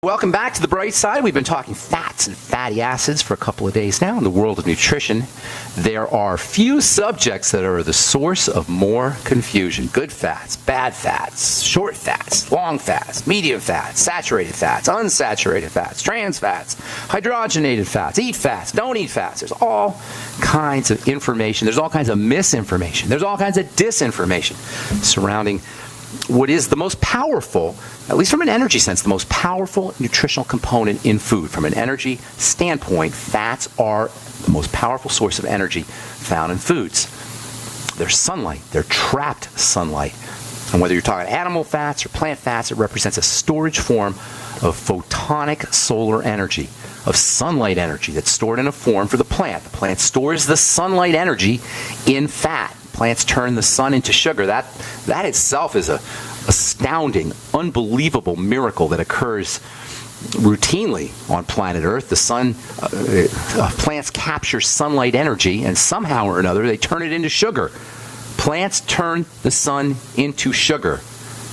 Welcome back to the bright side. We've been talking fats and fatty acids for a couple of days now in the world of nutrition. There are few subjects that are the source of more confusion. Good fats, bad fats, short fats, long fats, medium fats, saturated fats, unsaturated fats, trans fats, hydrogenated fats, eat fats, don't eat fats. There's all kinds of information. There's all kinds of misinformation. There's all kinds of disinformation surrounding what is the most powerful, at least from an energy sense, the most powerful nutritional component in food. From an energy standpoint, fats are the most powerful source of energy found in foods. They're sunlight. They're trapped sunlight. And whether you're talking animal fats or plant fats, it represents a storage form of photonic solar energy, of sunlight energy that's stored in a form for the plant. The plant stores the sunlight energy in fat. Plants turn the sun into sugar. That itself is a astounding, unbelievable miracle that occurs routinely on planet Earth. The sun, plants capture sunlight energy, and somehow or another they turn it into sugar. Plants turn the sun into sugar.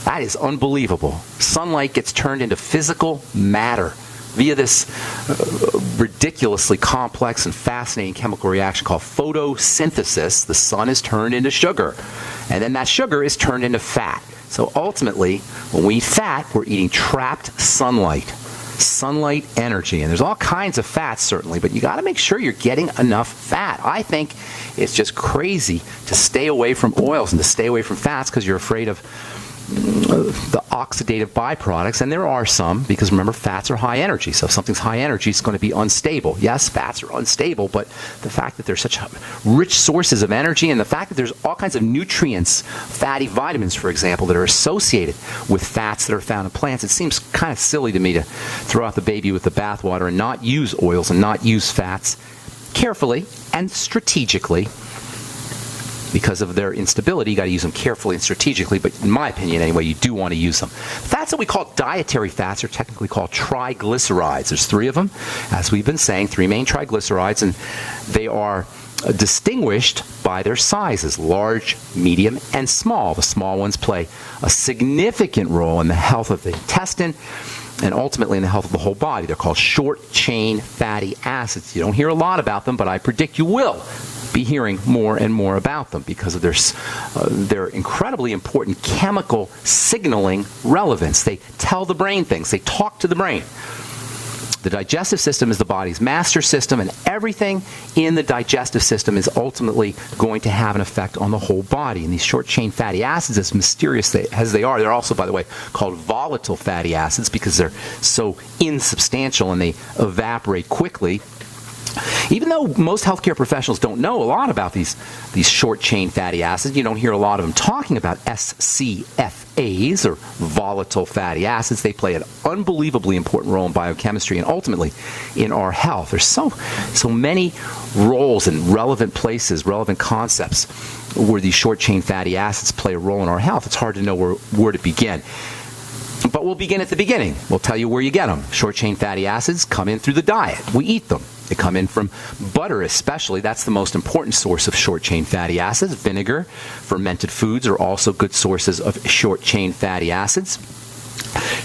That is unbelievable. Sunlight gets turned into physical matter via this ridiculously complex and fascinating chemical reaction called photosynthesis. The sun is turned into sugar, and then that sugar is turned into fat. So ultimately, when we eat fat, we're eating trapped sunlight energy. And there's all kinds of fats, certainly, but you got to make sure you're getting enough fat. I think it's just crazy to stay away from oils and to stay away from fats because you're afraid of the oxidative byproducts, and there are some, because remember, fats are high energy. So if something's high energy, it's going to be unstable. Yes, fats are unstable, but the fact that they're such rich sources of energy, and the fact that there's all kinds of nutrients, fatty vitamins, for example, that are associated with fats that are found in plants, it seems kind of silly to me to throw out the baby with the bathwater and not use oils and not use fats carefully and strategically. Because of their instability, you got to use them carefully and strategically, but in my opinion anyway, you do want to use them. Fats that we call dietary fats are technically called triglycerides. There's three of them, as we've been saying, three main triglycerides, and they are distinguished by their sizes, large, medium, and small. The small ones play a significant role in the health of the intestine and ultimately in the health of the whole body. They're called short-chain fatty acids. You don't hear a lot about them, but I predict you will be hearing more and more about them because of their incredibly important chemical signaling relevance. They tell the brain things. They talk to the brain. The digestive system is the body's master system, and everything in the digestive system is ultimately going to have an effect on the whole body. And these short-chain fatty acids, as mysterious as they are, they're also, by the way, called volatile fatty acids because they're so insubstantial and they evaporate quickly. Even though most healthcare professionals don't know a lot about these short-chain fatty acids, you don't hear a lot of them talking about SCFAs, or volatile fatty acids. They play an unbelievably important role in biochemistry and ultimately in our health. There's so many roles and relevant places, relevant concepts where these short-chain fatty acids play a role in our health. It's hard to know where to begin. But we'll begin at the beginning. We'll tell you where you get them. Short-chain fatty acids come in through the diet. We eat them. They come in from butter especially. That's the most important source of short-chain fatty acids. Vinegar, fermented foods are also good sources of short-chain fatty acids.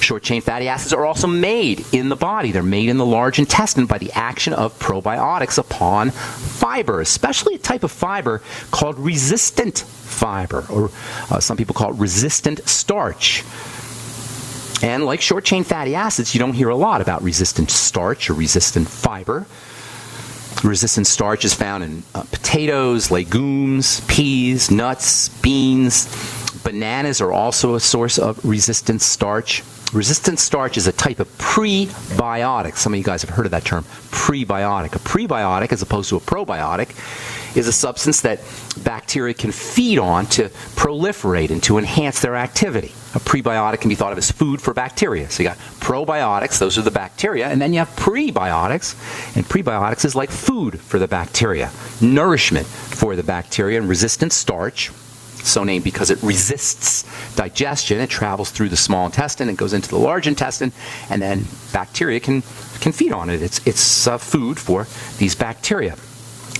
Short-chain fatty acids are also made in the body. They're made in the large intestine by the action of probiotics upon fiber, especially a type of fiber called resistant fiber, or some people call it resistant starch. And like short-chain fatty acids, you don't hear a lot about resistant starch or resistant fiber. Resistant starch is found in potatoes, legumes, peas, nuts, beans. Bananas are also a source of resistant starch. Resistant starch is a type of prebiotic. Some of you guys have heard of that term, prebiotic. A prebiotic, as opposed to a probiotic, is a substance that bacteria can feed on to proliferate and to enhance their activity. A prebiotic can be thought of as food for bacteria. So you got probiotics, those are the bacteria, and then you have prebiotics, and prebiotics is like food for the bacteria, nourishment for the bacteria. And resistant starch, so named because it resists digestion. It travels through the small intestine and goes into the large intestine, and then bacteria can feed on it. It's food for these bacteria.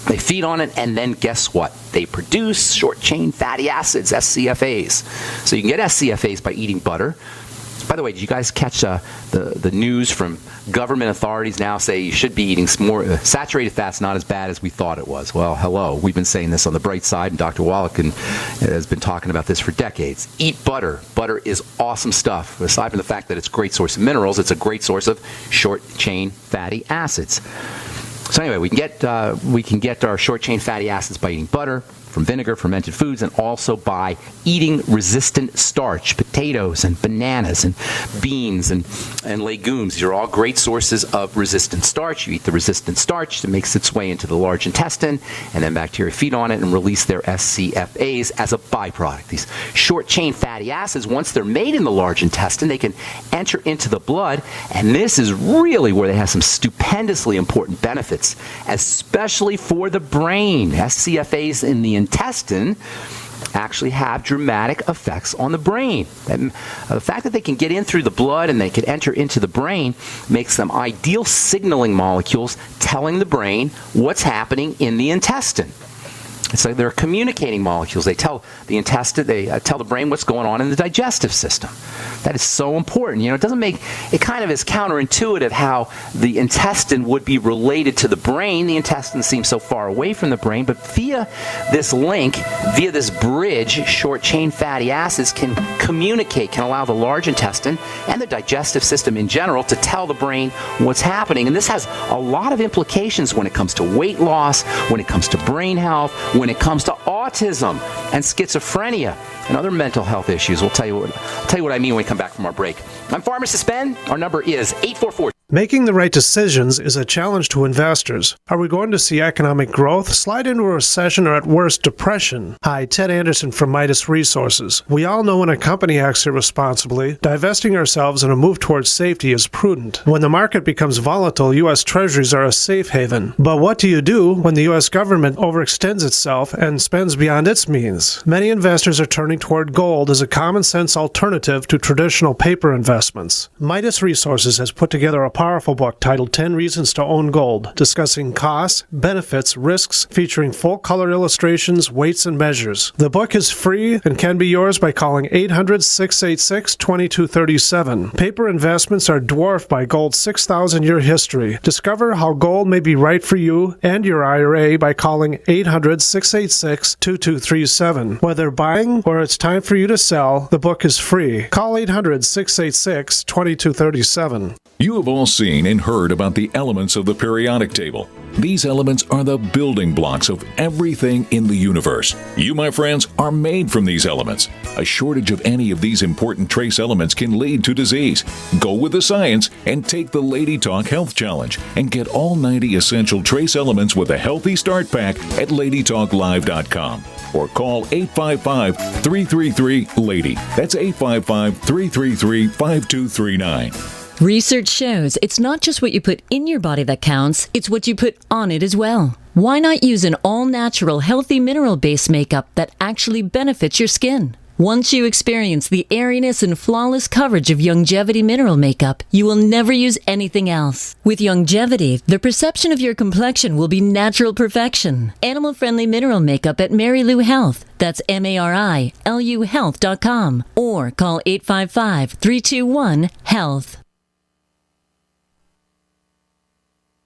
They feed on it, and then guess what? They produce short-chain fatty acids, SCFAs. So you can get SCFAs by eating butter, By the way, did you guys catch the news from government authorities now say you should be eating more saturated fats, not as bad as we thought it was? Well, hello. We've been saying this on the bright side, and Dr. Wallach has been talking about this for decades. Eat butter. Butter is awesome stuff. Aside from the fact that it's a great source of minerals, it's a great source of short-chain fatty acids. So anyway, we can get our short-chain fatty acids by eating butter, from vinegar, fermented foods, and also by eating resistant starch, potatoes and bananas and beans and legumes. These are all great sources of resistant starch. You eat the resistant starch, it makes its way into the large intestine, and then bacteria feed on it and release their SCFAs as a byproduct. These short-chain fatty acids, once they're made in the large intestine, they can enter into the blood, and this is really where they have some stupendously important benefits, especially for the brain. SCFAs in the intestine actually have dramatic effects on the brain. And, the fact that they can get in through the blood and they can enter into the brain makes them ideal signaling molecules telling the brain what's happening in the intestine. It's like they're communicating molecules. They tell the intestine, they tell the brain what's going on in the digestive system. That is so important. You know, it kind of is counterintuitive how the intestine would be related to the brain. The intestine seems so far away from the brain, but via this link, via this bridge, short-chain fatty acids can communicate, can allow the large intestine and the digestive system in general to tell the brain what's happening. And this has a lot of implications when it comes to weight loss, when it comes to brain health, when it comes to autism and schizophrenia and other mental health issues. I'll tell you what I mean when we come back from our break. I'm Pharmacist Ben. Our number is 844. Making the right decisions is a challenge to investors. Are we going to see economic growth, slide into a recession, or at worst, depression? Hi, Ted Anderson from Midas Resources. We all know when a company acts irresponsibly, divesting ourselves in a move towards safety is prudent. When the market becomes volatile, U.S. Treasuries are a safe haven. But what do you do when the U.S. government overextends itself and spends beyond its means? Many investors are turning toward gold as a common-sense alternative to traditional paper investments. Midas Resources has put together a powerful book titled 10 Reasons to Own Gold, discussing costs, benefits, risks, featuring full-color illustrations, weights, and measures. The book is free and can be yours by calling 800-686-2237. Paper investments are dwarfed by gold's 6,000-year history. Discover how gold may be right for you and your IRA by calling 800-686-2237. Whether buying or it's time for you to sell, the book is free. Call 800-686-2237. You have all seen and heard about the elements of the periodic table. These elements are the building blocks of everything in the universe. You, my friends, are made from these elements. A shortage of any of these important trace elements can lead to disease. Go with the science and take the Lady Talk Health Challenge and get all 90 essential trace elements with a healthy start pack at LadyTalkLive.com. Or call 855-333-LADY. That's 855-333-5239. Research shows it's not just what you put in your body that counts, it's what you put on it as well. Why not use an all-natural, healthy mineral-based makeup that actually benefits your skin? Once you experience the airiness and flawless coverage of Longevity mineral makeup, you will never use anything else. With Longevity, the perception of your complexion will be natural perfection. Animal-friendly mineral makeup at Mary Lou Health. That's MARILU Health.com. Or call 855-321-HEALTH.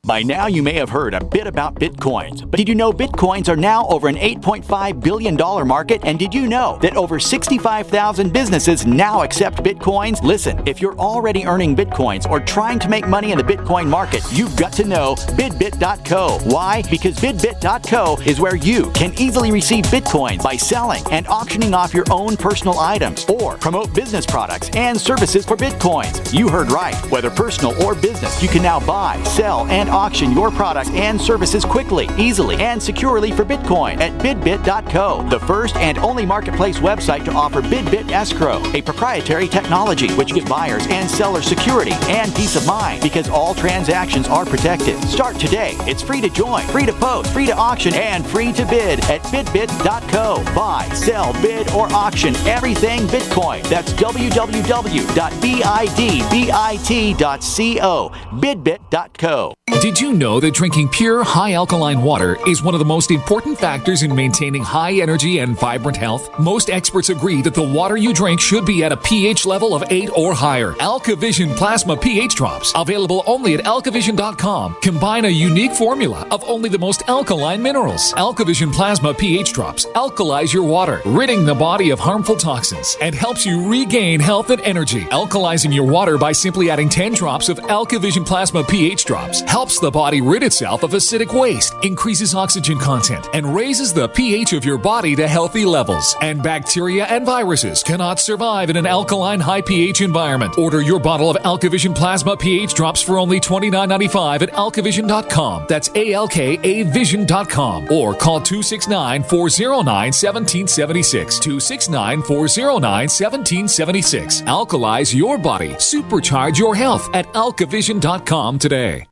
By now, you may have heard a bit about Bitcoins, but did you know Bitcoins are now over an $8.5 billion market? And did you know that over 65,000 businesses now accept Bitcoins? Listen, if you're already earning Bitcoins or trying to make money in the Bitcoin market, you've got to know BidBit.co. Why? Because BidBit.co is where you can easily receive Bitcoins by selling and auctioning off your own personal items or promote business products and services for Bitcoins. You heard right. Whether personal or business, you can now buy, sell, and auction your products and services quickly, easily, and securely for Bitcoin at BidBit.co, the first and only marketplace website to offer BidBit Escrow, a proprietary technology which gives buyers and sellers security and peace of mind because all transactions are protected. Start today. It's free to join, free to post, free to auction, and free to bid at BidBit.co. Buy, sell, bid, or auction everything Bitcoin. That's www.bidbit.co. BidBit.co. Did you know that drinking pure, high alkaline water is one of the most important factors in maintaining high energy and vibrant health? Most experts agree that the water you drink should be at a pH level of 8 or higher. AlkaVision Plasma pH Drops, available only at alkavision.com, combine a unique formula of only the most alkaline minerals. AlkaVision Plasma pH Drops alkalize your water, ridding the body of harmful toxins, and helps you regain health and energy. Alkalizing your water by simply adding 10 drops of AlkaVision Plasma pH Drops helps the body rid itself of acidic waste, increases oxygen content, and raises the pH of your body to healthy levels. And bacteria and viruses cannot survive in an alkaline high pH environment. Order your bottle of AlkaVision Plasma pH Drops for only $29.95 at alkavision.com. That's ALKAvision.com. Or call 269-409-1776. 269-409-1776. Alkalize your body. Supercharge your health at alkavision.com today.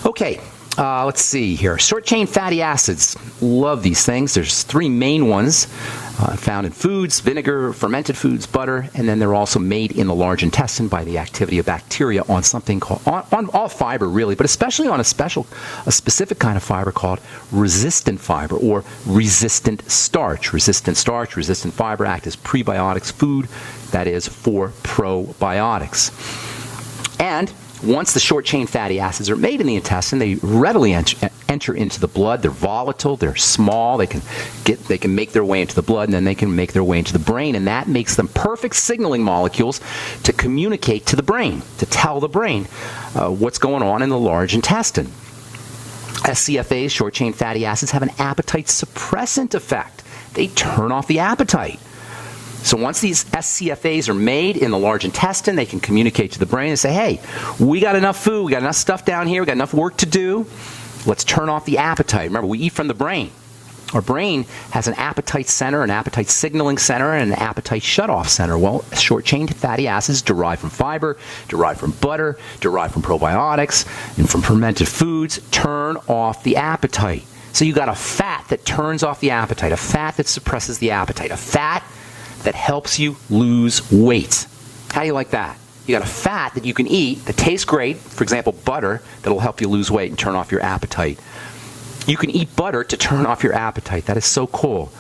Okay, let's see here. Short-chain fatty acids. Love these things. There's three main ones found in foods: vinegar, fermented foods, butter, and then they're also made in the large intestine by the activity of bacteria on something called, on all fiber really, but especially on a specific kind of fiber called resistant fiber or resistant starch. Resistant starch, resistant fiber act as prebiotics, food that is for probiotics. And once the short-chain fatty acids are made in the intestine, they readily enter into the blood. They're volatile, they're small, they can make their way into the blood, and then they can make their way into the brain, and that makes them perfect signaling molecules to communicate to the brain, to tell the brain what's going on in the large intestine. SCFAs, short-chain fatty acids, have an appetite suppressant effect. They turn off the appetite. So once these SCFAs are made in the large intestine, they can communicate to the brain and say, hey, we got enough food, we got enough stuff down here, we got enough work to do. Let's turn off the appetite. Remember, we eat from the brain. Our brain has an appetite center, an appetite signaling center, and an appetite shutoff center. Well, short-chain fatty acids derived from fiber, derived from butter, derived from probiotics, and from fermented foods turn off the appetite. So you got a fat that turns off the appetite, a fat that suppresses the appetite, a fat that helps you lose weight. How do you like that? You got a fat that you can eat that tastes great, for example, butter, that'll help you lose weight and turn off your appetite. You can eat butter to turn off your appetite. That is so cool.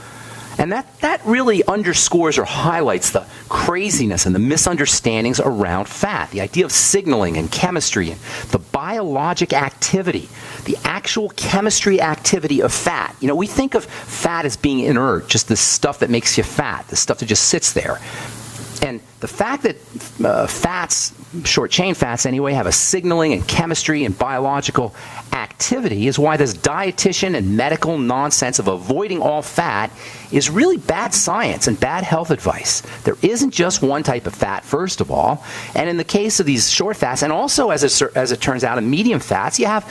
And that really underscores or highlights the craziness and the misunderstandings around fat. The idea of signaling and chemistry and the biologic activity, the actual chemistry activity of fat. You know, we think of fat as being inert, just the stuff that makes you fat, the stuff that just sits there. And the fact that fats, short-chain fats anyway, have a signaling and chemistry and biological activity is why this dietitian and medical nonsense of avoiding all fat is really bad science and bad health advice. There isn't just one type of fat, first of all. And in the case of these short fats, and also as it turns out in medium fats, you have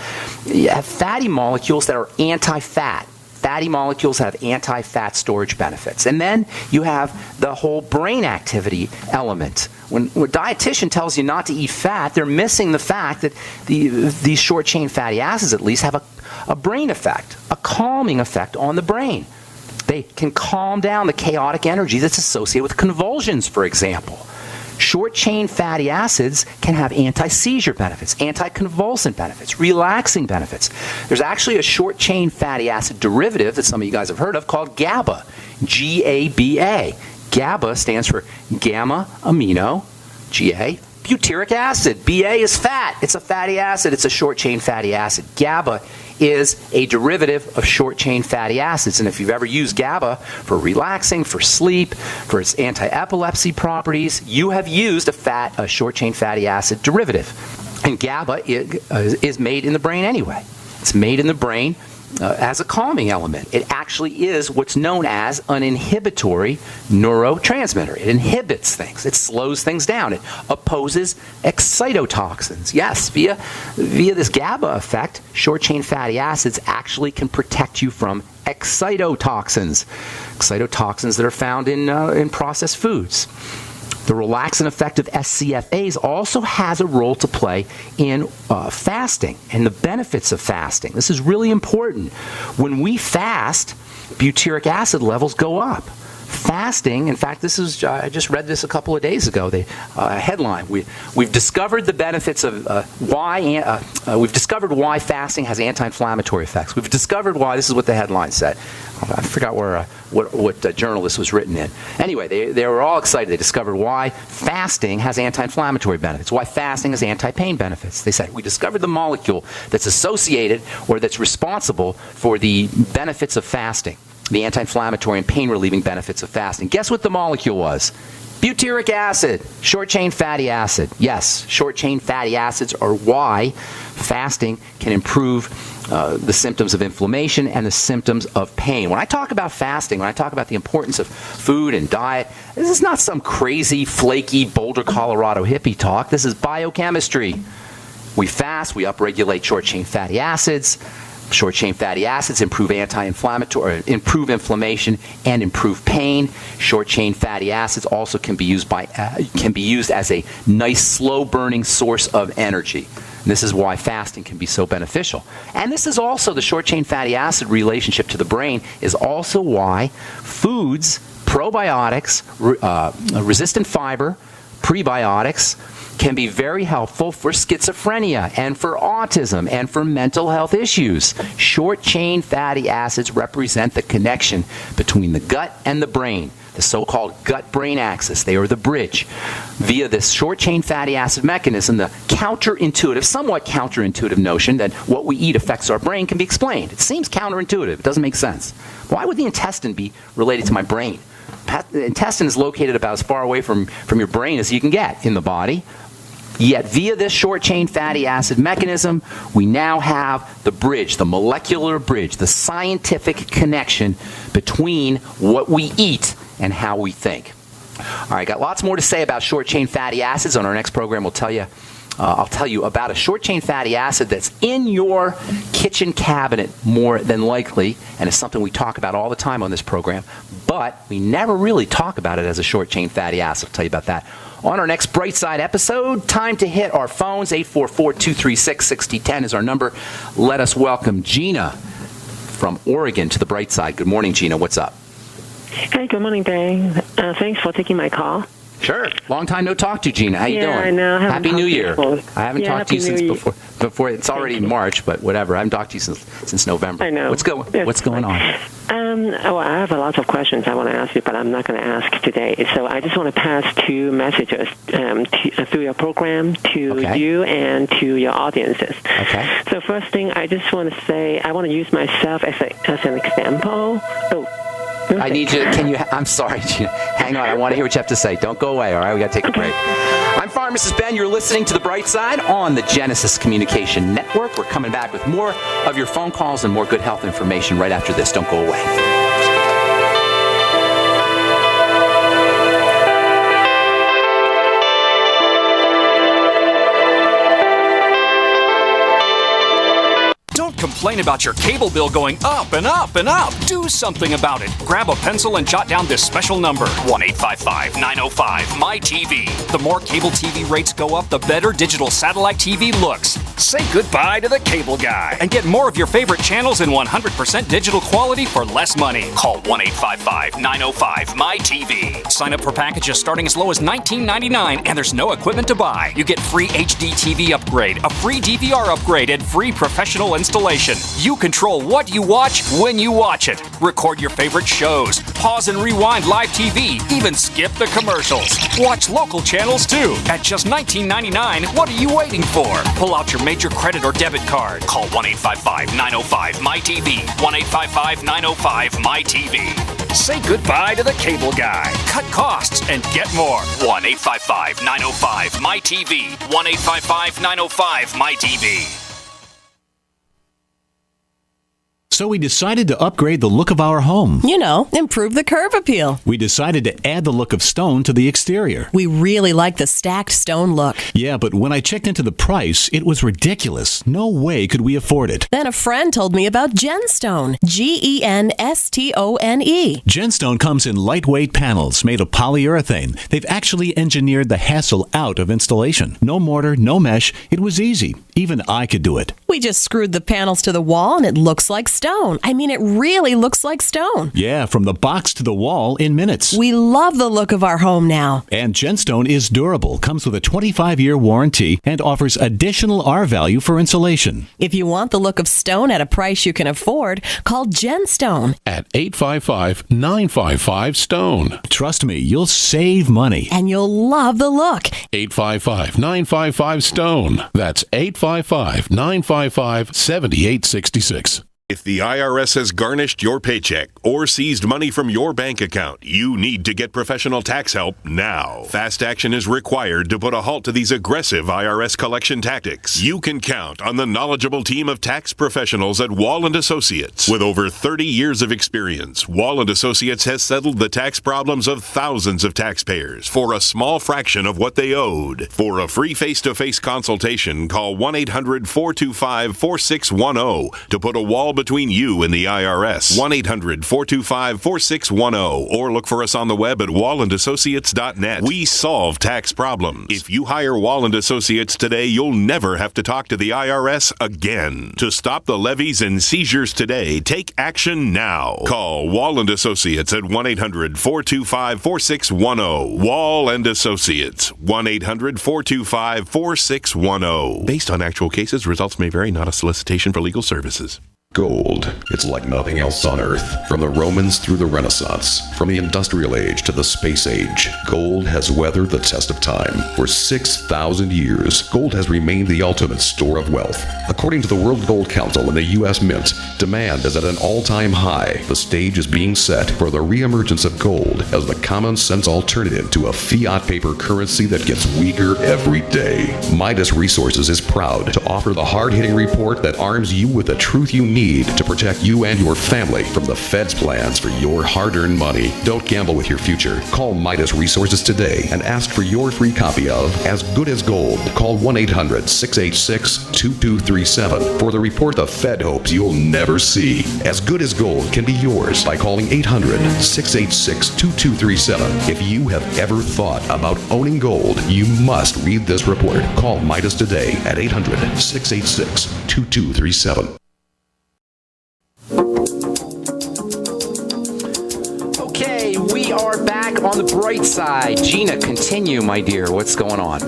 fatty molecules that are anti-fat. Fatty molecules have anti-fat storage benefits. And then you have the whole brain activity element. When a dietitian tells you not to eat fat, they're missing the fact that these short-chain fatty acids at least have a brain effect, a calming effect on the brain. They can calm down the chaotic energy that's associated with convulsions, for example. Short-chain fatty acids can have anti-seizure benefits, anti-convulsant benefits, relaxing benefits. There's actually a short-chain fatty acid derivative that some of you guys have heard of called GABA, G-A-B-A. GABA stands for gamma-amino, G-A, butyric acid. B-A is fat. It's a fatty acid. It's a short-chain fatty acid. GABA is a derivative of short-chain fatty acids. And if you've ever used GABA for relaxing, for sleep, for its anti-epilepsy properties, you have used a short-chain fatty acid derivative. And GABA is made in the brain anyway. It's made in the brain as a calming element. It actually is what's known as an inhibitory neurotransmitter. It inhibits things. It slows things down. It opposes excitotoxins. Yes, via this GABA effect, short-chain fatty acids actually can protect you from excitotoxins. Excitotoxins that are found in processed foods. The relaxant effect of SCFAs also has a role to play in fasting and the benefits of fasting. This is really important. When we fast, butyric acid levels go up. fasting, in fact, I just read this a couple of days ago. The headline: We've discovered the benefits of we've discovered why fasting has anti-inflammatory effects. We've discovered why. This is what the headline said. I forgot what journal this was written in. Anyway, they were all excited. They discovered why fasting has anti-inflammatory benefits, why fasting has anti-pain benefits. They said, we discovered the molecule that's associated or that's responsible for the benefits of fasting, the anti-inflammatory and pain-relieving benefits of fasting. Guess what the molecule was? Butyric acid, short-chain fatty acid. Yes, short-chain fatty acids are why fasting can improve the symptoms of inflammation and the symptoms of pain. When I talk about fasting, when I talk about the importance of food and diet, this is not some crazy, flaky Boulder, Colorado hippie talk. This is biochemistry. We fast, we upregulate short-chain fatty acids. Short-chain fatty acids improve improve inflammation and improve pain. Short-chain fatty acids also can be used as a nice, slow-burning source of energy. And this is why fasting can be so beneficial. And this is also the short-chain fatty acid relationship to the brain is also why foods, probiotics, resistant fiber, prebiotics, can be very helpful for schizophrenia and for autism and for mental health issues. Short-chain fatty acids represent the connection between the gut and the brain, the so-called gut-brain axis. They are the bridge. Via this short-chain fatty acid mechanism, the somewhat counterintuitive notion that what we eat affects our brain can be explained. It seems counterintuitive. It doesn't make sense. Why would the intestine be related to my brain? The intestine is located about as far away from your brain as you can get in the body. Yet via this short-chain fatty acid mechanism, we now have the bridge, the molecular bridge, the scientific connection between what we eat and how we think. All right, got lots more to say about short-chain fatty acids. On our next program, I'll tell you about a short-chain fatty acid that's in your kitchen cabinet more than likely, and it's something we talk about all the time on this program, but we never really talk about it as a short-chain fatty acid. I'll tell you about that on our next Brightside episode. Time to hit our phones. 844-236-6010 is our number. Let us welcome Gina from Oregon to the Brightside. Good morning, Gina. What's up? Hey, good morning, Dave. Thanks for taking my call. Sure. Long time no talk to, Gina. How you doing? I know. Happy New Year. I haven't talked to you since before. It's already March, but whatever. I haven't talked to you since November. I know. What's going on? Well, I have a lot of questions I want to ask you, but I'm not going to ask today. So I just want to pass two messages through your program to you and to your audiences. Okay. So first thing, I just want to say, I want to use myself as an example. I need you. I'm sorry, Gina. Hang on. I want to hear what you have to say. Don't go away, all right? We got to take a break. I'm Pharmacist Ben. You're listening to The Bright Side on the Genesis Communication Network. We're coming back with more of your phone calls and more good health information right after this. Don't go away. Complain about your cable bill going up and up and up. Do something about it. Grab a pencil and jot down this special number, 1-855-905-MY-TV. The more cable TV rates go up, the better digital satellite TV looks. Say goodbye to the cable guy and get more of your favorite channels in 100% digital quality for less money. Call 1-855-905-MY-TV. Sign up for packages starting as low as $19.99 and there's no equipment to buy. You get free HD TV upgrade, a free DVR upgrade, and free professional installation. You control what you watch when you watch it. Record your favorite shows, pause and rewind live TV, even skip the commercials. Watch local channels too. At just $19.99, what are you waiting for? Pull out your major credit or debit card. Call 1-855-905-MY-TV. 1-855-905-MY-TV. Say goodbye to the cable guy. Cut costs and get more. 1-855-905-MY-TV. 1-855-905-MY-TV. So we decided to upgrade the look of our home. You know, improve the curb appeal. We decided to add the look of stone to the exterior. We really like the stacked stone look. Yeah, but when I checked into the price, it was ridiculous. No way could we afford it. Then a friend told me about Genstone. Genstone. Genstone comes in lightweight panels made of polyurethane. They've actually engineered the hassle out of installation. No mortar, no mesh. It was easy. Even I could do it. We just screwed the panels to the wall and it looks like stone. stone. I mean, it really looks like stone. Yeah, from the box to the wall in minutes. We love the look of our home now. And Genstone is durable, comes with a 25-year warranty, and offers additional R-value for insulation. If you want the look of stone at a price you can afford, call Genstone at 855-955-STONE. Trust me, you'll save money. And you'll love the look. 855-955-STONE. That's 855-955-7866. If the IRS has garnished your paycheck or seized money from your bank account, you need to get professional tax help now. Fast action is required to put a halt to these aggressive IRS collection tactics. You can count on the knowledgeable team of tax professionals at Wall & Associates. With over 30 years of experience, Wall & Associates has settled the tax problems of thousands of taxpayers for a small fraction of what they owed. For a free face-to-face consultation, call 1-800-425-4610 to put a wall between you and the IRS. 1-800-425-4610 or look for us on the web at wallandassociates.net. We solve tax problems. If you hire Wall & Associates today, you'll never have to talk to the IRS again. To stop the levies and seizures today, take action now. Call Wall & Associates at 1-800-425-4610. Wall & Associates. 1-800-425-4610. Based on actual cases, results may vary, not a solicitation for legal services. Gold. It's like nothing else on Earth. From the Romans through the Renaissance, from the Industrial Age to the Space Age, gold has weathered the test of time. For 6,000 years, gold has remained the ultimate store of wealth. According to the World Gold Council and the U.S. Mint, demand is at an all-time high. The stage is being set for the reemergence of gold as the common-sense alternative to a fiat paper currency that gets weaker every day. Midas Resources is proud to offer the hard-hitting report that arms you with the truth you need to protect you and your family from the Fed's plans for your hard-earned money. Don't gamble with your future. Call Midas Resources today and ask for your free copy of As Good as Gold. Call 1-800-686-2237 for the report the Fed hopes you'll never see. As Good as Gold can be yours by calling 800-686-2237. If you have ever thought about owning gold, you must read this report. Call Midas today at 800-686-2237. Okay, we are back on the bright side. Gina, continue, my dear. What's going on?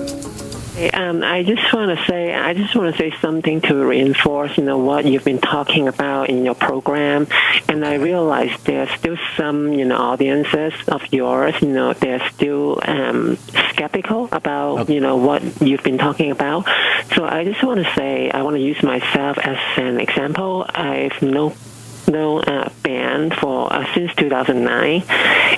I just want to say something to reinforce, what you've been talking about in your program. And I realize there's still some, audiences of yours, they're still skeptical about, what you've been talking about. So I just want to say, I want to use myself as an example. I've known band for since 2009,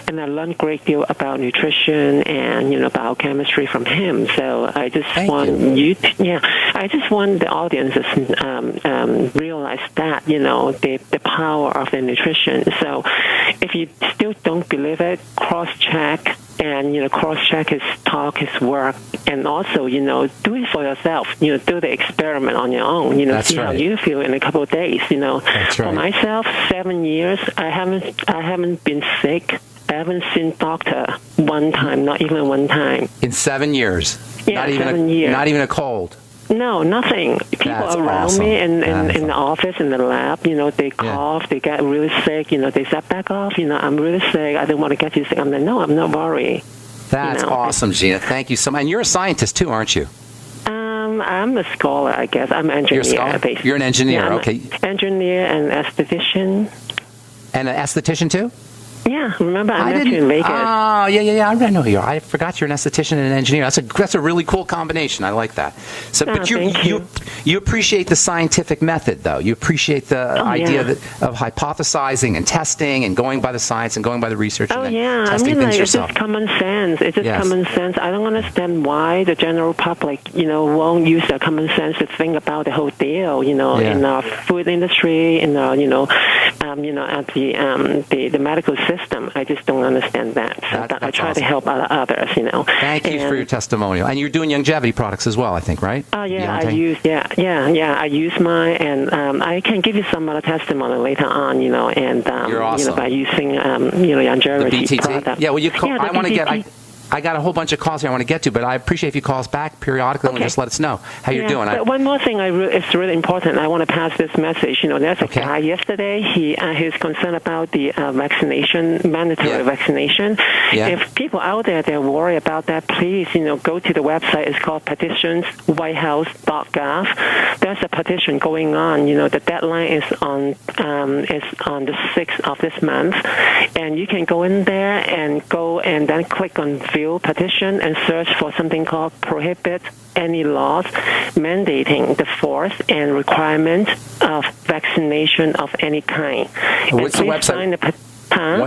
and I learned a great deal about nutrition and biochemistry from him. So I just I just want the audiences realize that the power of the nutrition. So if you still don't believe it, cross-check. And, cross-check his talk, his work, and also, do it for yourself. Do the experiment on your own. See how you feel in a couple of days. For myself, 7 years, I haven't been sick. I haven't seen doctor one time, not even one time. In 7 years? Yeah, 7 years. Not even a cold? No, nothing. People around me in the office, in the lab, they cough, they get really sick, they say, back off, I'm really sick, I don't want to get you sick. I'm like, no, I'm not worried. That's awesome, Gina. Thank you so much. And you're a scientist too, aren't you? I'm a scholar, I guess. I'm an engineer. You're a scholar? You're an engineer, okay. Engineer and esthetician. And an esthetician too? Yeah, remember I met you in Vegas. Oh, yeah. I know who you are. I forgot you're an esthetician and an engineer. That's a really cool combination. I like that. So, but you appreciate the scientific method, though. You appreciate the idea of hypothesizing and testing and going by the science and going by the research. Oh, and yeah. testing things it's yourself. just common sense. It's just common sense. I don't understand why the general public, won't use their common sense to think about the whole deal. In our food industry, in our, at the medical system. I just don't understand that. So I try to help others, Thank you for your testimonial. And you're doing longevity products as well, I think, right? Oh, yeah, I use mine, and I can give you some other testimony later on, and you're awesome. By using longevity the BTT product. Yeah, well, I want to get. I got a whole bunch of calls here I want to get to, but I appreciate if you call us back periodically and just let us know how you're doing. But one more thing it's really important. I want to pass this message. There's a guy yesterday. He's concerned about the vaccination, mandatory vaccination. Yeah. If people out there they're worried about that, please go to the website. It's called petitionswhitehouse.gov. There's a petition going on. The deadline is on the 6th of this month, and you can go in there and then click on View Petition and search for something called Prohibit Any Laws Mandating the Force and Requirement of Vaccination of Any Kind. What's the website?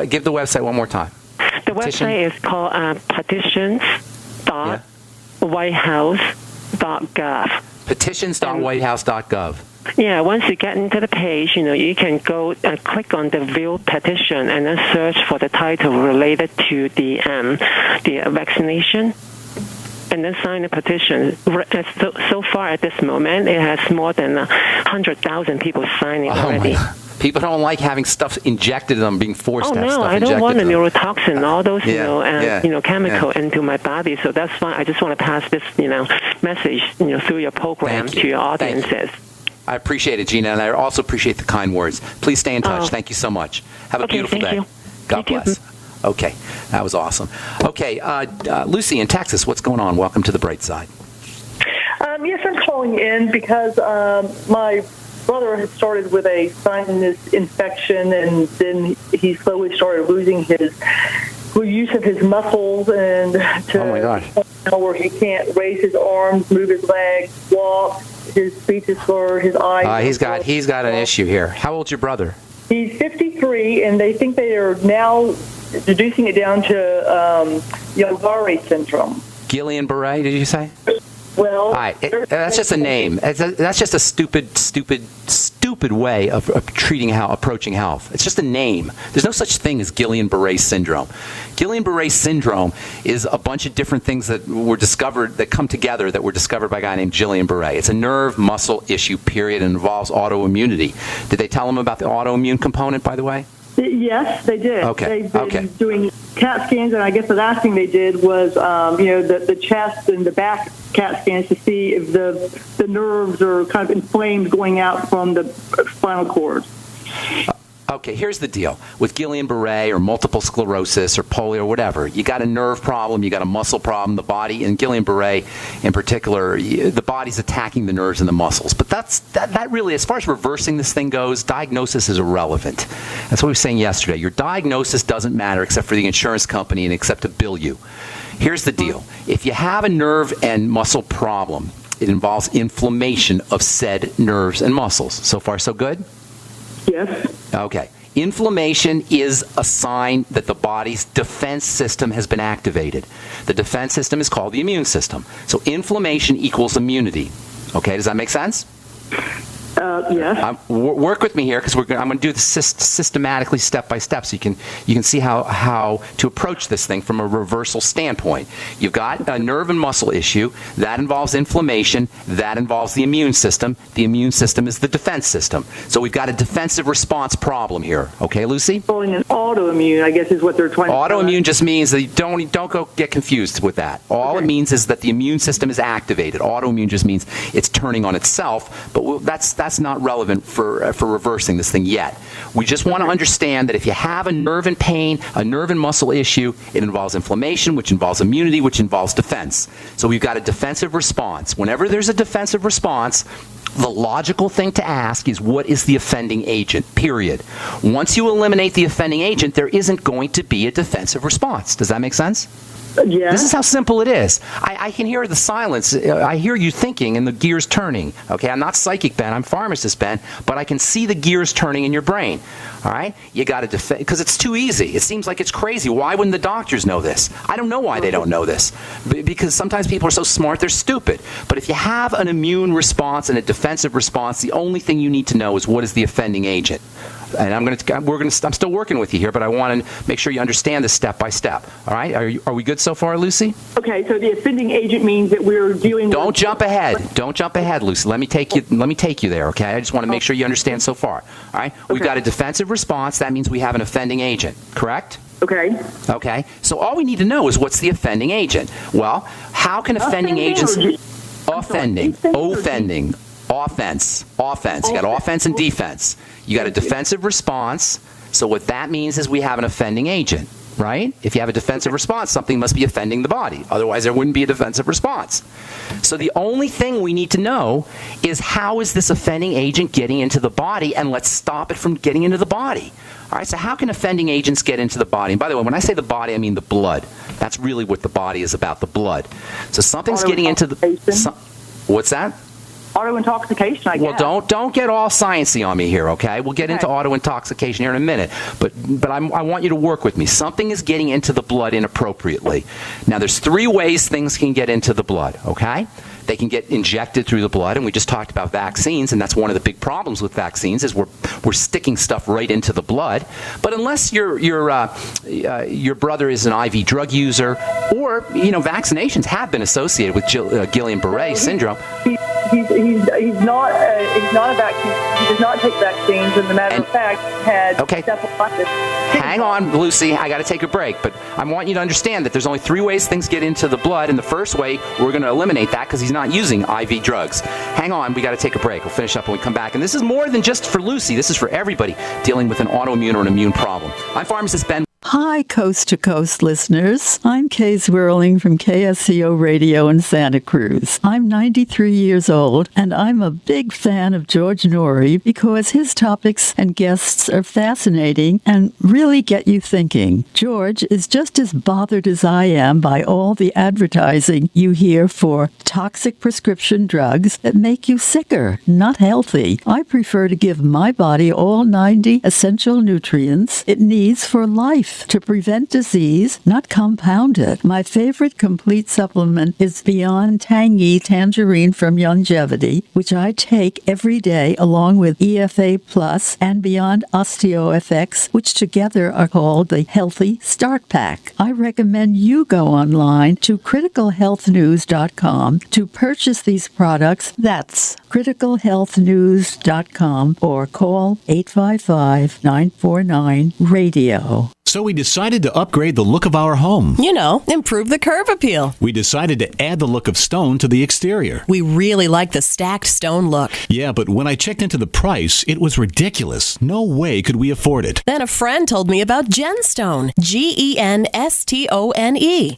Give the website one more time. The website is called petitions.whitehouse.gov. Petitions.whitehouse.gov. Yeah, once you get into the page, you can go and click on the View Petition and then search for the title related to the vaccination, and then sign the petition. So far at this moment, it has more than 100,000 people signing already. People don't like having stuff injected in them, being forced to have stuff I injected. don't want a neurotoxin, all those, chemical Yeah. into my body. So that's why I just want to pass this, message, through your program to your audiences. I appreciate it, Gina, and I also appreciate the kind words. Please stay in touch. Thank you so much. Have a beautiful day. You. God bless. Okay, that was awesome. Okay, Lucy in Texas, what's going on? Welcome to the bright side. Yes, I'm calling in because my brother had started with a sinus infection, and then he slowly started losing his use of his muscles, and where he can't raise his arms, move his legs, walk. His speech is slurred. His eyes. He's got an issue here. How old's your brother? He's 53, and they think they are now reducing it down to Guillain-Barré syndrome. Guillain-Barré, did you say? Well, that's just a name. That's just a stupid way of approaching health. It's just a name. There's no such thing as Guillain-Barré syndrome. Guillain-Barré syndrome is a bunch of different things that were discovered, that come together, that were discovered by a guy named Guillain-Barré. It's a nerve muscle issue, period, and involves autoimmunity. Did they tell him about the autoimmune component, by the way? Yes, they did. Okay. They've been doing CAT scans, and I guess the last thing they did was, the chest and the back CAT scans to see if the nerves are kind of inflamed going out from the spinal cord. Okay, here's the deal. With Guillain-Barré or multiple sclerosis or polio or whatever, you got a nerve problem, you got a muscle problem, the body, and Guillain-Barré in particular, the body's attacking the nerves and the muscles. But that really, as far as reversing this thing goes, diagnosis is irrelevant. That's what we were saying yesterday. Your diagnosis doesn't matter except for the insurance company and except to bill you. Here's the deal. If you have a nerve and muscle problem, it involves inflammation of said nerves and muscles. So far, so good? Yes. Okay. Inflammation is a sign that the body's defense system has been activated. The defense system is called the immune system. So inflammation equals immunity. Okay, does that make sense? Yes. Work with me here because I'm going to do this systematically, step by step, so you can see how to approach this thing from a reversal standpoint. You've got a nerve and muscle issue that involves inflammation, that involves the immune system. The immune system is the defense system. So we've got a defensive response problem here. Okay, Lucy? Calling an autoimmune, I guess, is what they're trying to. Autoimmune just means that you don't go get confused with that. All it means is that the immune system is activated. Autoimmune just means it's turning on itself, but that's not relevant for reversing this thing yet. We just want to understand that if you have a nerve and pain, a nerve and muscle issue, it involves inflammation, which involves immunity, which involves defense. So we've got a defensive response. Whenever there's a defensive response, the logical thing to ask is, what is the offending agent, period. Once you eliminate the offending agent, there isn't going to be a defensive response. Does that make sense? Yeah. This is how simple it is. I can hear the silence. I hear you thinking and the gears turning. Okay, I'm not psychic, Ben. I'm pharmacist, Ben. But I can see the gears turning in your brain. All right? You got to defend, because it's too easy. It seems like it's crazy. Why wouldn't the doctors know this? I don't know why they don't know this. Because sometimes people are so smart, they're stupid. But if you have an immune response and a defensive response, the only thing you need to know is, what is the offending agent? And I'm still working with you here, but I want to make sure you understand this step by step. All right? Are we good so far, Lucy? Okay, so the offending agent means that we're dealing with... Don't jump ahead, Lucy. Let me take you there, okay? I just want to make sure you understand so far. All right? Okay. We've got a defensive response. That means we have an offending agent, correct? Okay. Okay. So all we need to know is what's the offending agent. Well, how can offending agents... Offending. Offense. You got offense and defense. You got a defensive response. So what that means is we have an offending agent, right? If you have a defensive response, something must be offending the body. Otherwise, there wouldn't be a defensive response. So the only thing we need to know is how is this offending agent getting into the body, and let's stop it from getting into the body. All right, so how can offending agents get into the body? And by the way, when I say the body, I mean the blood. That's really what the body is about, the blood. So something's getting into the... What's that? Auto-intoxication, I guess. Well, don't get all sciencey on me here, okay? We'll get into auto-intoxication here in a minute. But I want you to work with me. Something is getting into the blood inappropriately. Now, there's 3 ways things can get into the blood, okay? They can get injected through the blood, and we just talked about vaccines, and that's one of the big problems with vaccines is we're sticking stuff right into the blood. But unless your brother is an IV drug user, or vaccinations have been associated with Guillain-Barré syndrome. He's not a vaccine. He does not take vaccines. As a matter of fact, had encephalitis. Hang on, Lucy. I got to take a break, but I want you to understand that there's only 3 ways things get into the blood, and the first way we're going to eliminate that because he's not using IV drugs. Hang on, we got to take a break. We'll finish up when we come back, and this is more than just for Lucy. This is for everybody dealing with an autoimmune or an immune problem. I'm Pharmacist Ben. Hi, Coast to Coast listeners. I'm Kay Zwirling from KSCO Radio in Santa Cruz. I'm 93 years old, and I'm a big fan of George Norrie because his topics and guests are fascinating and really get you thinking. George is just as bothered as I am by all the advertising you hear for toxic prescription drugs that make you sicker, not healthy. I prefer to give my body all 90 essential nutrients it needs for life to prevent disease, not compound it. My favorite complete supplement is Beyond Tangy Tangerine from Longevity, which I take every day along with EFA Plus and Beyond OsteoFX, which together are called the Healthy Start Pack. I recommend you go online to criticalhealthnews.com to purchase these products. That's criticalhealthnews.com or call 855-949-RADIO. So we decided to upgrade the look of our home. Improve the curb appeal. We decided to add the look of stone to the exterior. We really like the stacked stone look. Yeah, but when I checked into the price, it was ridiculous. No way could we afford it. Then a friend told me about Genstone. Genstone.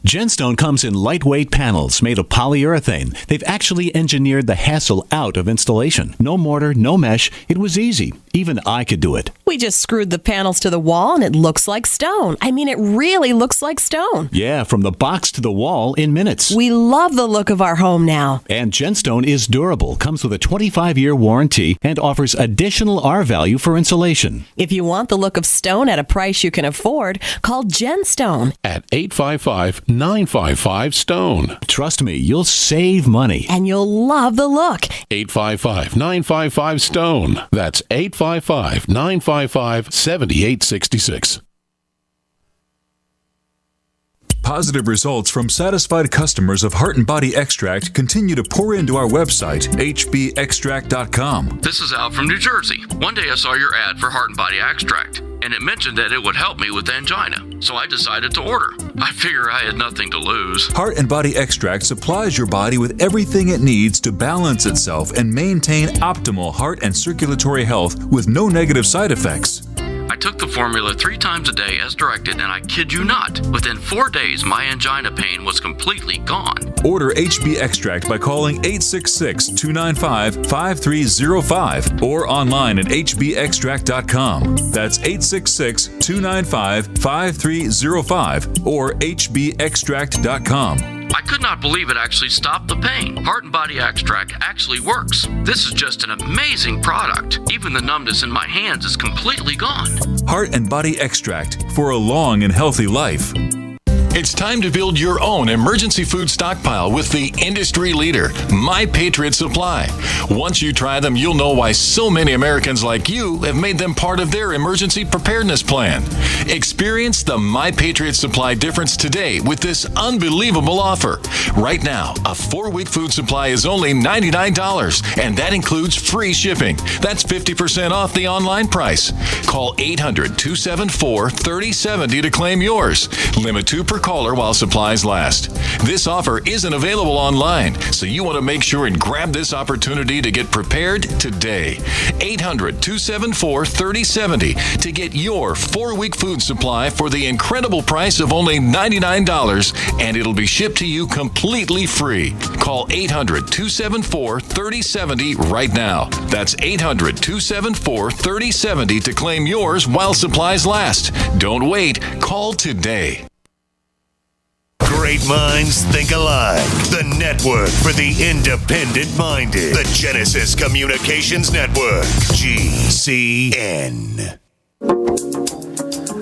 Genstone comes in lightweight panels made of polyurethane. They've actually engineered the hassle out of installation. No mortar, no mesh. It was easy. Even I could do it. We just screwed the panels to the wall and it looks like stone. I mean, it really looks like stone. Yeah, from the box to the wall in minutes. We love the look of our home now. And Genstone is durable, comes with a 25-year warranty, and offers additional R-value for insulation. If you want the look of stone at a price you can afford, call Genstone at 855-955-STONE. Trust me, you'll save money. And you'll love the look. 855-955-STONE. That's 855-955-7866. Positive results from satisfied customers of Heart and Body Extract continue to pour into our website, hbextract.com. This is Al from New Jersey. One day I saw your ad for Heart and Body Extract, and it mentioned that it would help me with angina, so I decided to order. I figure I had nothing to lose. Heart and Body Extract supplies your body with everything it needs to balance itself and maintain optimal heart and circulatory health with no negative side effects. I took the formula 3 times a day as directed, and I kid you not, within 4 days my angina pain was completely gone. Order HB Extract by calling 866-295-5305 or online at hbextract.com. That's 866-295-5305 or hbextract.com. I could not believe it actually stopped the pain. Heart and Body Extract actually works. This is just an amazing product. Even the numbness in my hands is completely gone. Heart and Body Extract for a long and healthy life. It's time to build your own emergency food stockpile with the industry leader, My Patriot Supply. Once you try them, you'll know why so many Americans like you have made them part of their emergency preparedness plan. Experience the My Patriot Supply difference today with this unbelievable offer. Right now, a 4-week food supply is only $99, and that includes free shipping. That's 50% off the online price. Call 800-274-3070 to claim yours. Limit 2 per caller while supplies last. This offer isn't available online, so you want to make sure and grab this opportunity to get prepared today. 800-274-3070 to get your 4-week food supply for the incredible price of only $99, and it'll be shipped to you completely free. Call 800-274-3070 right now. That's 800-274-3070 to claim yours while supplies last. Don't wait. Call today. Great minds think alike. The network for the independent-minded. The Genesis Communications Network. GCN.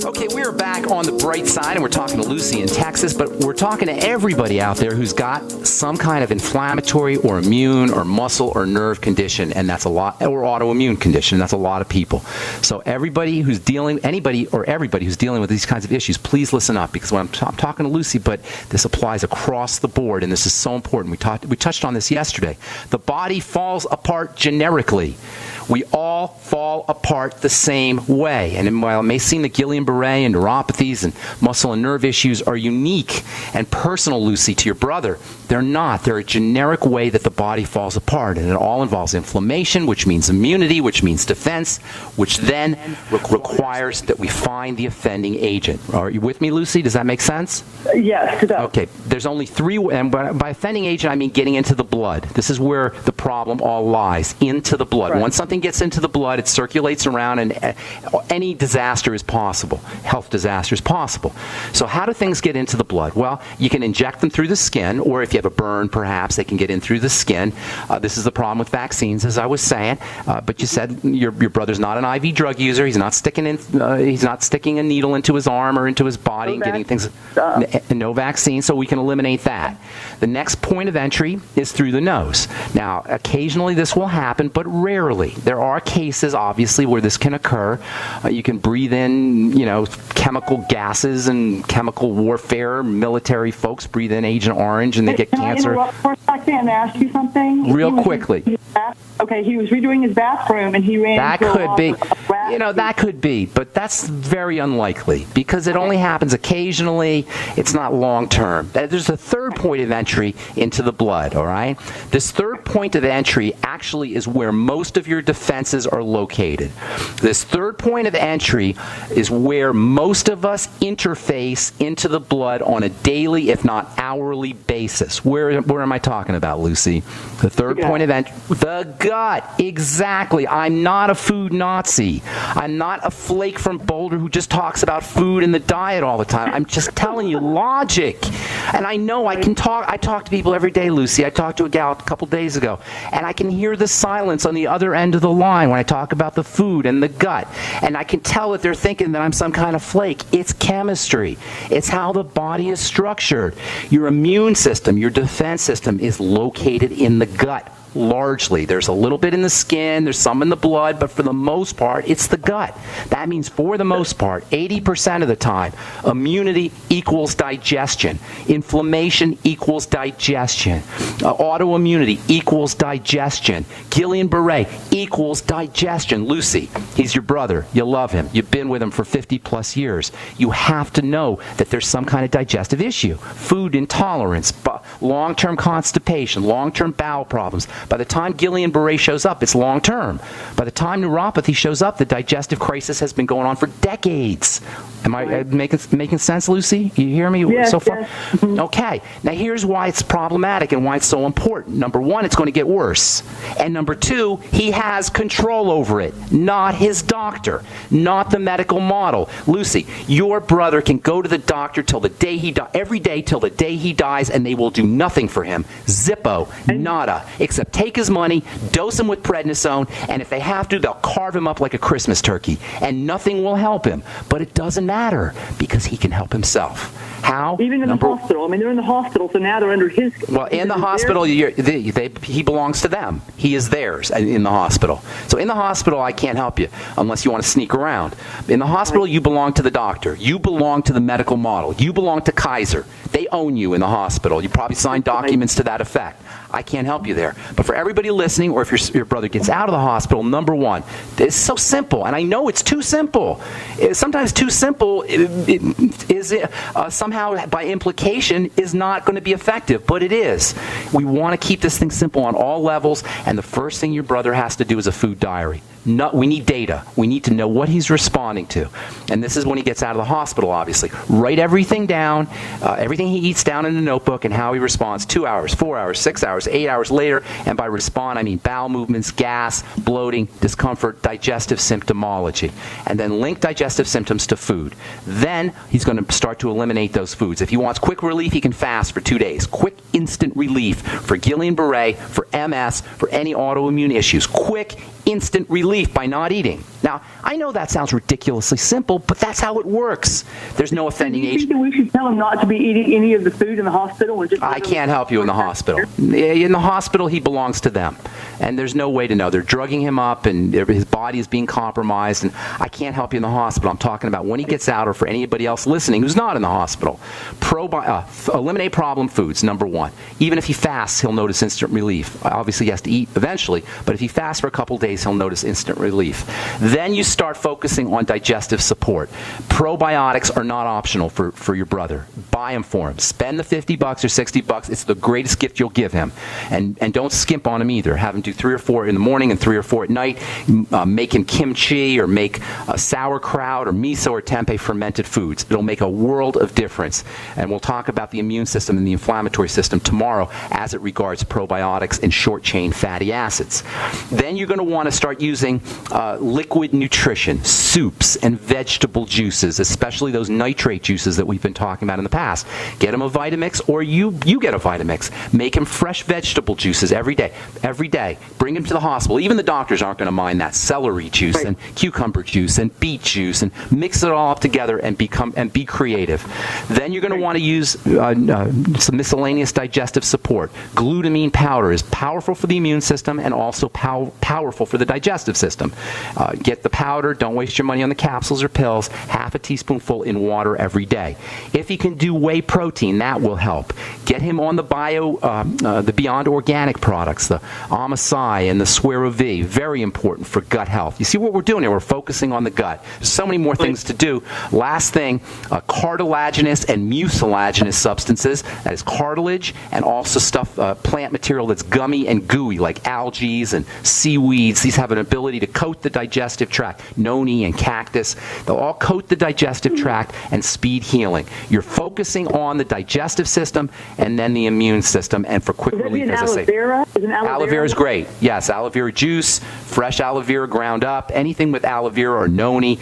Okay, we're back on the bright side, and we're talking to Lucy in Texas, but we're talking to everybody out there who's got some kind of inflammatory or immune or muscle or nerve condition, and that's a lot, or autoimmune condition, and that's a lot of people. So anybody who's dealing with these kinds of issues, please listen up, because when I'm talking to Lucy, but this applies across the board, and this is so important. We touched on this yesterday. The body falls apart generically. We all fall apart the same way. And while it may seem that Guillain-Barré and neuropathies and muscle and nerve issues are unique and personal, Lucy, to your brother, they're not. They're a generic way that the body falls apart. And it all involves inflammation, which means immunity, which means defense, which then requires that we find the offending agent. Are you with me, Lucy? Does that make sense? Yes, it does. Okay. There's only 3, and by offending agent, I mean getting into the blood. This is where the problem all lies, into the blood. Right. Once something gets into the blood, it circulates around, and any disaster is possible. Health disaster is possible. So how do things get into the blood? Well, you can inject them through the skin, or if you have a burn, perhaps they can get in through the skin. This is the problem with vaccines, as I was saying. But you said your brother's not an IV drug user. He's not sticking a needle into his arm or into his body and getting things. No vaccine, so we can eliminate that. The next point of entry is through the nose. Now, occasionally this will happen, but rarely. There are cases, obviously, where this can occur. You can breathe in, chemical gases and chemical warfare. Military folks breathe in Agent Orange and they get cancer. Can I interrupt for a second and ask you something? Real quickly. Okay, he was redoing his bathroom and he ran into that could be, but that's very unlikely because it only happens occasionally. It's not long term. There's a third point of entry into the blood, all right? This third point of entry actually is where most of your defenses are located. This third point of entry is where most of us interface into the blood on a daily, if not hourly basis. Where am I talking about, Lucy? The third point of entry. The gut. Exactly. I'm not a food Nazi. I'm not a flake from Boulder who just talks about food and the diet all the time. I'm just telling you logic. And I know I can talk. I talk to people every day, Lucy. I talked to a gal a couple days ago, and I can hear the silence on the other end of the line when I talk about the food and the gut. And I can tell that they're thinking that I'm some kind of flake. It's chemistry. It's how the body is structured. Your immune system, your defense system is located in the gut. Largely. There's a little bit in the skin, there's some in the blood, but for the most part, it's the gut. That means for the most part, 80% of the time, immunity equals digestion. Inflammation equals digestion. Autoimmunity equals digestion. Guillain-Barré equals digestion. Lucy, he's your brother. You love him. You've been with him for 50 plus years. You have to know that there's some kind of digestive issue. Food intolerance, long-term constipation, long-term bowel problems. By the time Guillain-Barré shows up, it's long-term. By the time neuropathy shows up, the digestive crisis has been going on for decades. Am I making sense, Lucy? You hear me so far? Yes. Okay. Now, here's why it's problematic and why it's so important. Number one, it's going to get worse. And number two, he has control over it, not his doctor, not the medical model. Lucy, your brother can go to the doctor till the day he every day till the day he dies, and they will do nothing for him. Zippo, nada, except take his money, dose him with prednisone, and if they have to, they'll carve him up like a Christmas turkey, and nothing will help him. But it doesn't matter because he can help himself. How? Even in the hospital. I mean, they're in the hospital, so now they're under his... Well, in the hospital, he belongs to them. He is theirs in the hospital. So in the hospital, I can't help you unless you want to sneak around. In the hospital, you belong to the doctor. You belong to the medical model. You belong to Kaiser. They own you in the hospital. You probably signed documents to that effect. I can't help you there. But for everybody listening, or if your brother gets out of the hospital, number one, it's so simple. And I know it's too simple. Sometimes too simple somehow by implication is not going to be effective, but it is. We want to keep this thing simple on all levels, and the first thing your brother has to do is a food diary. We need data. We need to know what he's responding to. And this is when he gets out of the hospital, obviously. Write everything down, everything he eats down in a notebook and how he responds 2 hours, 4 hours, 6 hours, 8 hours later. And by respond, I mean bowel movements, gas, bloating, discomfort, digestive symptomology. And then link digestive symptoms to food. Then he's going to start to eliminate those foods. If he wants quick relief, he can fast for 2 days. Quick instant relief for Guillain-Barré, for MS, for any autoimmune issues. Quick instant relief by not eating. Now, I know that sounds ridiculously simple, but that's how it works. There's no offending age. Do you think that we should tell him not to be eating any of the food in the hospital? And just I can't help you in the hospital. In the hospital, he belongs to them. And there's no way to know. They're drugging him up, and his body is being compromised, and I can't help you in the hospital. I'm talking about when he gets out, or for anybody else listening who's not in the hospital. Eliminate problem foods, number one. Even if he fasts, he'll notice instant relief. Obviously, he has to eat eventually, but if he fasts for a couple days, he'll notice instant relief. Then you start focusing on digestive support. Probiotics are not optional for your brother. Buy them for him. Spend the $50 or $60. It's the greatest gift you'll give him. And don't skimp on him either. Have him do 3 or 4 in the morning and 3 or 4 at night. Make him kimchi or make sauerkraut or miso or tempeh fermented foods. It'll make a world of difference. And we'll talk about the immune system and the inflammatory system tomorrow as it regards probiotics and short-chain fatty acids. Then you're going to want to start using liquid nutrition, soups and vegetable juices, especially those nitrate juices that we've been talking about in the past. Get him a Vitamix, or you get a Vitamix. Make him fresh vegetable juices every day. Every day. Bring him to the hospital. Even the doctors aren't going to mind that. Celery juice and cucumber juice and beet juice, and mix it all up together and be creative. Then you're going to want to use some miscellaneous digestive support. Glutamine powder is powerful for the immune system and also powerful for the digestive system. Get the powder. Don't waste your money on the capsules or pills. Half a teaspoonful in water every day. If he can do whey protein, that will help. Get him on the Beyond Organic products, the Amasai and the Suero V. Very important for gut health. You see what we're doing here? We're focusing on the gut. There's so many more things to do. Last thing, cartilaginous and mucilaginous substances. That is cartilage and also plant material that's gummy and gooey, like algae and seaweeds. These have an ability to coat the digestive tract. Noni and cactus. They'll all coat the digestive tract and speed healing. You're focusing on the digestive system and then the immune system, and for quick relief, as I say. Aloe vera is great. Yes, aloe vera juice, fresh aloe vera ground up, anything with aloe vera or noni.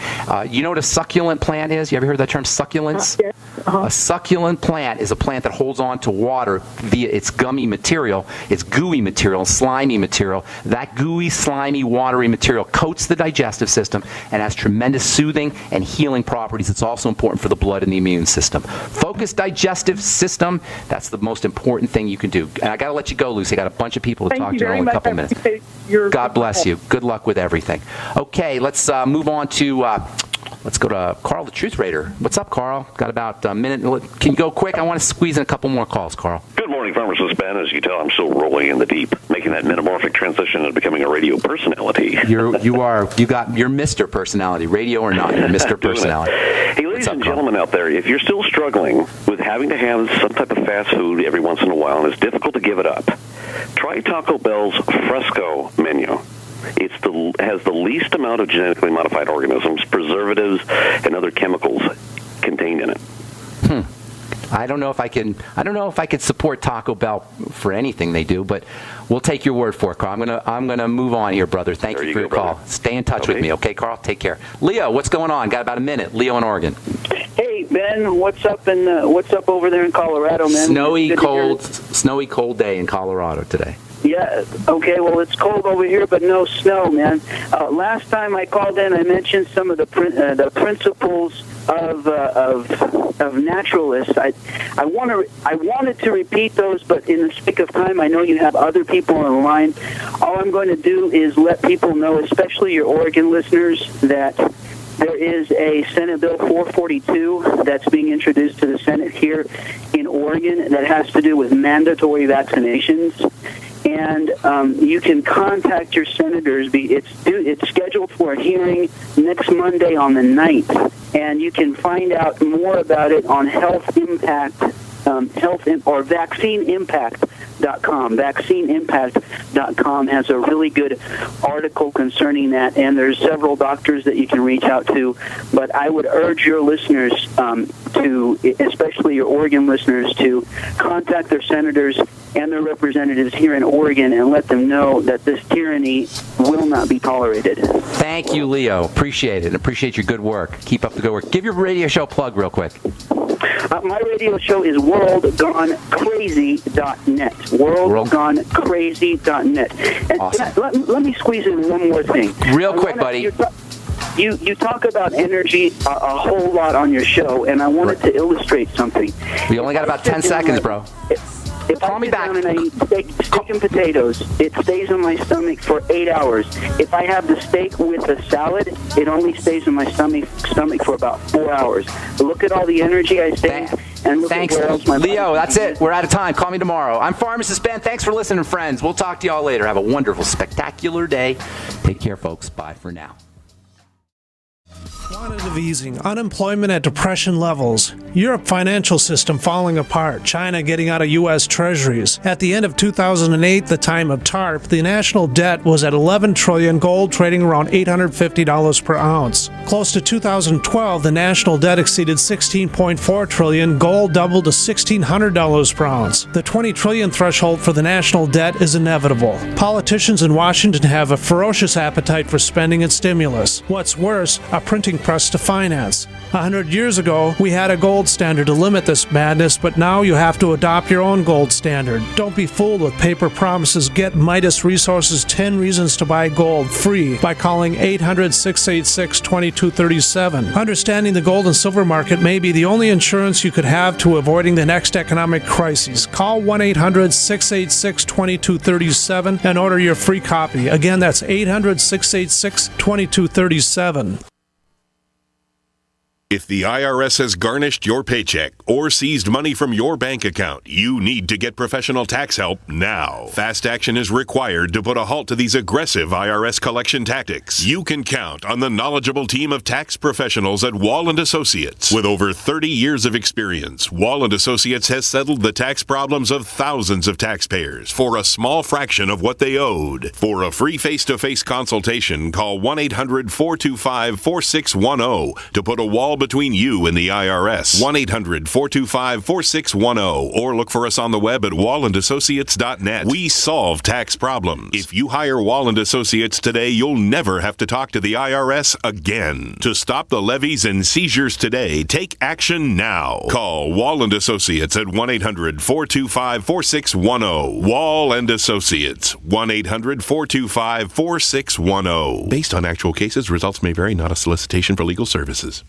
You know what a succulent plant is? You ever heard that term, succulents? Yes. A succulent plant is a plant that holds on to water via its gummy material, its gooey material, slimy material. That gooey, slimy, watery material coats the digestive system and has tremendous soothing and healing properties. It's also important for the blood and the immune system. Focused digestive system, that's the most important thing you can do. And I got to let you go, Lucy. I got a bunch of people to talk to in only a couple minutes. God bless you. Good luck with everything. Okay, let's move on to... Let's go to Carl, the Truth Raider. What's up, Carl? Got about a minute. Can you go quick? I want to squeeze in a couple more calls, Carl. Good morning, Pharmacist Ben. As you can tell, I'm still rolling in the deep, making that metamorphic transition and becoming a radio personality. You're Mr. Personality, radio or not, you're Mr. Personality. Hey, ladies and gentlemen out there, if you're still struggling with having to have some type of fast food every once in a while and it's difficult to give it up, try Taco Bell's Fresco menu. It has the least amount of genetically modified organisms, preservatives, and other chemicals contained in it. I don't know if I could support Taco Bell for anything they do, but we'll take your word for it, Carl. I'm gonna move on here, brother. Thank you for your call. Stay in touch with me, okay, Carl? Take care. Leo, what's going on? Got about a minute. Leo in Oregon. Hey, Ben, what's up over there in Colorado, man? Snowy, cold day in Colorado today. Yeah, okay, well, it's cold over here, but no snow, man. Last time I called in, I mentioned some of the principles of naturalists. I wanted to repeat those, but in the sake of time, I know you have other people on the line. All I'm going to do is let people know, especially your Oregon listeners, that there is a Senate Bill 442 that's being introduced to the Senate here in Oregon that has to do with mandatory vaccinations. And you can contact your senators. It's scheduled for a hearing next Monday on the 9th. And you can find out more about it on vaccineimpact.com. Vaccineimpact.com has a really good article concerning that, and there's several doctors that you can reach out to. But I would urge your listeners especially your Oregon listeners, to contact their senators and their representatives here in Oregon and let them know that this tyranny will not be tolerated. Thank you, Leo. Appreciate it. Appreciate your good work. Keep up the good work. Give your radio show plug real quick. My radio show is worldgonecrazy.net. Worldgonecrazy.net. And awesome. Let me squeeze in one more thing. Real quick, buddy. You talk about energy a whole lot on your show, and I wanted to illustrate something. We only got about 10 seconds, bro. If Call me back. And I eat steak and potatoes, it stays in my stomach for 8 hours. If I have the steak with a salad, it only stays in my stomach for about 4 hours. Look at all the energy I save. And thanks, Leo. That's it. We're out of time. Call me tomorrow. I'm Pharmacist Ben. Thanks for listening, friends. We'll talk to y'all later. Have a wonderful, spectacular day. Take care, folks. Bye for now. Quantitative easing, unemployment at depression levels, Europe financial system falling apart, China getting out of U.S. treasuries. At the end of 2008, the time of TARP, the national debt was at $11 trillion, gold trading around $850 per ounce. Close to 2012, the national debt exceeded $16.4 trillion, gold doubled to $1,600 per ounce. The $20 trillion threshold for the national debt is inevitable. Politicians in Washington have a ferocious appetite for spending and stimulus. What's worse, a printing press to finance. 100 years ago, we had a gold standard to limit this madness, but now you have to adopt your own gold standard. Don't be fooled with paper promises. Get Midas Resources 10 Reasons to Buy Gold free by calling 800-686-2237. Understanding the gold and silver market may be the only insurance you could have to avoiding the next economic crisis. Call 1-800-686-2237 and order your free copy. Again, that's 800-686-2237. If the IRS has garnished your paycheck or seized money from your bank account, you need to get professional tax help now. Fast action is required to put a halt to these aggressive IRS collection tactics. You can count on the knowledgeable team of tax professionals at Wall & Associates. With over 30 years of experience, Wall & Associates has settled the tax problems of thousands of taxpayers for a small fraction of what they owed. For a free face-to-face consultation, call 1-800-425-4610 to put a wall between you and the IRS. 1-800-425-4610 or look for us on the web at wallandassociates.net. We solve tax problems. If you hire Wall & Associates today, you'll never have to talk to the IRS again. To stop the levies and seizures today, take action now. Call Wall & Associates at 1-800-425-4610. Wall & Associates, 1-800-425-4610. Based on actual cases, results may vary, not a solicitation for legal services.